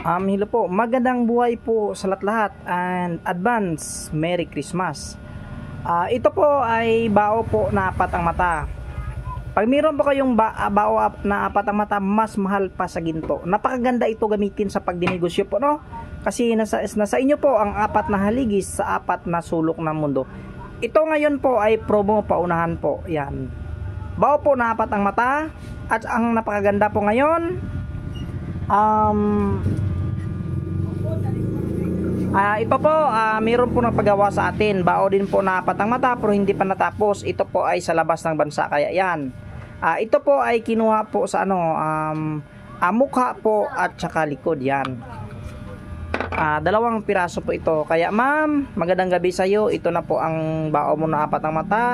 Hello po, magandang buhay po sa lahat-lahat and advance Merry Christmas. Ito po ay bao po na apat ang mata. Pag mayroon po kayong bao na apat ang mata, mas mahal pa sa ginto. Napakaganda ito gamitin sa pagdinegosyo po, no? Kasi nasa inyo po ang apat na haligis sa apat na sulok ng mundo. Ito ngayon po ay promo paunahan po. Yan. Bao po na apat ang mata. At ang napakaganda po ngayon, ito po, mayroon po nagpagawa sa atin. Bao din po na apat ang mata pero hindi pa natapos. Ito po ay sa labas ng bansa, kaya yan. Ito po ay kinuha po sa mukha po at saka likod, yan. Dalawang piraso po ito. Kaya ma'am, magandang gabi sa iyo. Ito na po ang bao mo na apat ang mata.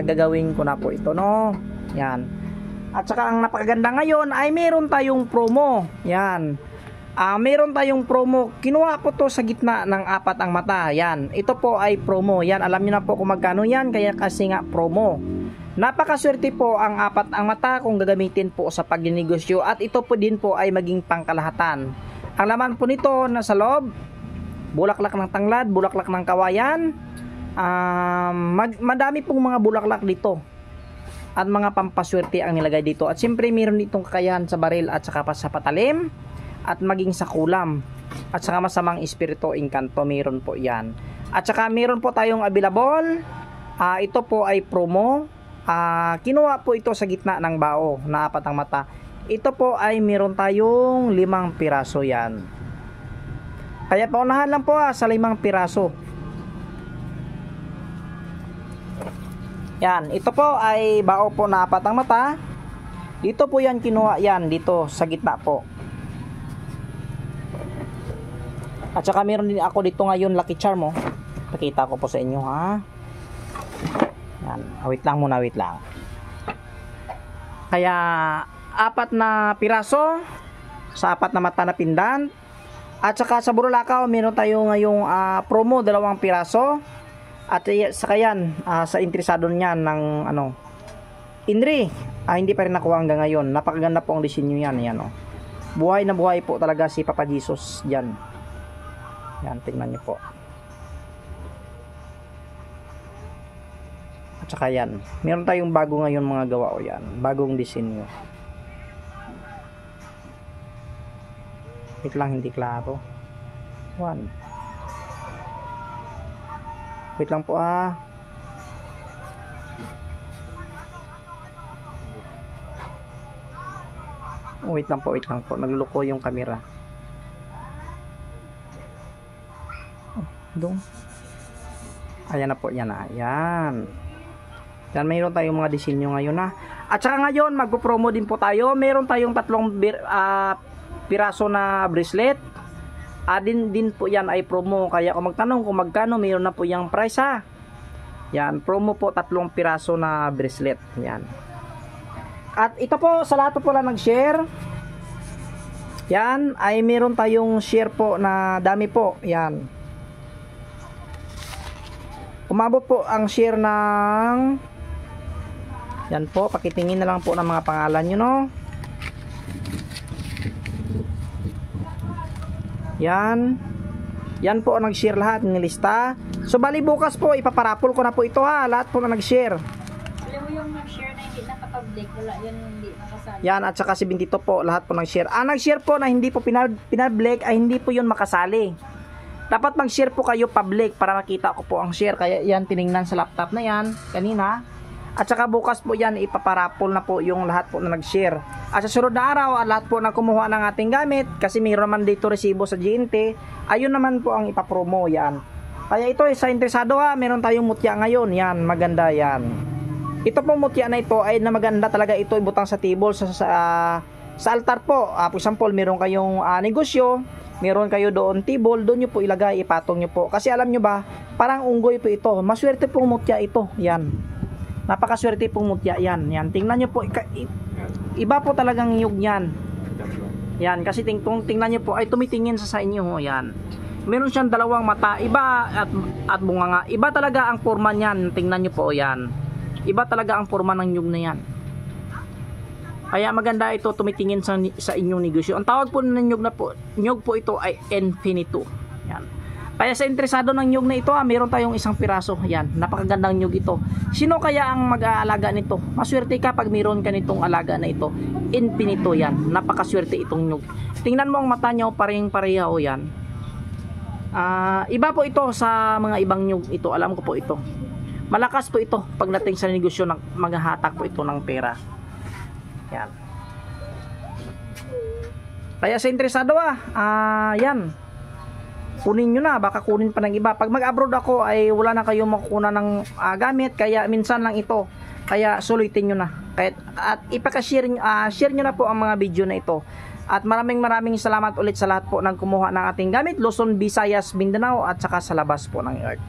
Gagawin ko na po ito, no. Yan. At saka ang napakaganda ngayon ay meron tayong promo. Yan. Meron tayong promo. Kinuha po to sa gitna ng apat ang mata. Yan. Ito po ay promo. Yan. Alam niyo na po kung magkano yan. Kaya kasi nga promo. Napakaswerte po ang apat ang mata kung gagamitin po sa pagninegosyo. At ito po din po ay maging pangkalahatan. Ang laman po nito nasa loob, bulaklak ng tanglad, bulaklak ng kawayan. Madami pong mga bulaklak dito. At mga pampaswerte ang nilagay dito. At siyempre meron itong kakayahan sa baril at saka pa sa patalim. At maging sa kulam at saka masamang espiritu engkanto, meron po yan. At saka meron po tayong available, ito po ay promo. Kinuha po ito sa gitna ng bao na apat ang mata. Ito po ay meron tayong 5 piraso yan. Kaya paunahan lang po sa 5 piraso. Yan, ito po ay bao po na apat ang mata. Dito po yan kinuha yan, dito sa gitna po. At saka meron din ako dito ngayon Lucky Charm, oh. Pakita ko po sa inyo, ha. Yan. Wait lang muna, wait lang. Kaya apat na piraso sa apat na mata na pendant. At saka sa Burulakaw meron tayo ngayong promo 2 piraso. At saka yan sa interesado niyan ng Inri. Hindi pa rin nakuha hanggang ngayon. Napakaganda po ang disenyo yan, yan, oh. Buhay na buhay po talaga si Papa Jesus diyan. Yan, tingnan niyo po. At saka yan, meron tayong bago ngayon mga gawa, o yan, bagong disenyo. Wait lang, hindi klaro. Wait lang po, wait lang po, nagluluko yung camera. Doon. Ayan na po, yan na. Yan. Yan, mayroon tayong mga disenyo ngayon na. At saka ngayon, magpo-promo din po tayo. Mayroon tayong 3 piraso na bracelet. Din po yan ay promo. Kaya kung magtanong kung magkano, mayroon na po yung price, ha. Yan, promo po 3 piraso na bracelet. Yan. At ito po, sa lahat po lang nag-share. Yan, ay mayroon tayong share po na dami po. Yan. Umabot po ang share ng yan po, pakitingin na lang po ng mga pangalan nyo, no. Yan po ang nag-share lahat, nilista. So bali bukas po ipaparapol ko na po ito, ha. Lahat po na nag-share. Alam mo yung nag-share na hindi nakapag-public, wala yan, hindi nakasali. Yan, at saka si Bintito po, lahat po nag-share. Nag-share po na hindi po pinablik ay hindi po yun makasali. Dapat mag-share po kayo public para makita ko po ang share. Kaya yan, tiningnan sa laptop na yan kanina. At saka bukas po yan, ipaparapol na po yung lahat po na nag-share. At sa sunod na araw, lahat po na kumuha ng ating gamit, kasi mayroon naman dito resibo sa GNT, ayun naman po ang ipapromo yan. Kaya ito, sa interesado, meron tayong mutya ngayon. Yan, maganda yan. Ito pong mutya na ito ay na maganda talaga ito, ibutang sa table, sa altar po. For example, meron kayong negosyo, meron kayo doon table, doon nyo po ilagay, ipatong nyo po. Kasi alam nyo ba, parang unggoy po ito. Maswerte pong mutya ito. Yan. Napakaswerte pong mutya yan. Yan. Tingnan nyo po. Iba po talagang yug yan. Yan. Kasi tingnan nyo po, ay tumitingin sa inyo. Yan. Meron siyang 2 mata. Iba at bunga nga. Iba talaga ang forma niyan. Tingnan nyo po. Yan. Iba talaga ang forma ng yug na yan. Kaya maganda ito tumitingin sa inyong negosyo. Ang tawag po ng nyug po ito ay Infinito. Yan. Kaya sa interesado ng nyug na ito, meron tayong isang piraso. Yan, napakagandang nyug ito. Sino kaya ang mag-aalaga nito? Maswerte ka pag meron ka nitong alaga na ito. Infinito yan. Napakaswerte itong nyug. Tingnan mo ang mata niya, parehong-pareho yan. Iba po ito sa mga ibang nyug ito. Alam ko po ito. Malakas po ito pagdating sa negosyo ng maghahatak po ito ng pera. Yan. Kaya sa interesado yan. Kunin nyo na, baka kunin pa ng iba. Pag mag-abroad ako ay wala na kayong makukuha ng gamit, kaya minsan lang ito. Kaya sulitin nyo na. At ipaka-share share nyo na po ang mga video na ito. At maraming salamat ulit sa lahat po ng kumuha ng ating gamit, Luzon, Visayas, Mindanao at saka sa labas po ng earth.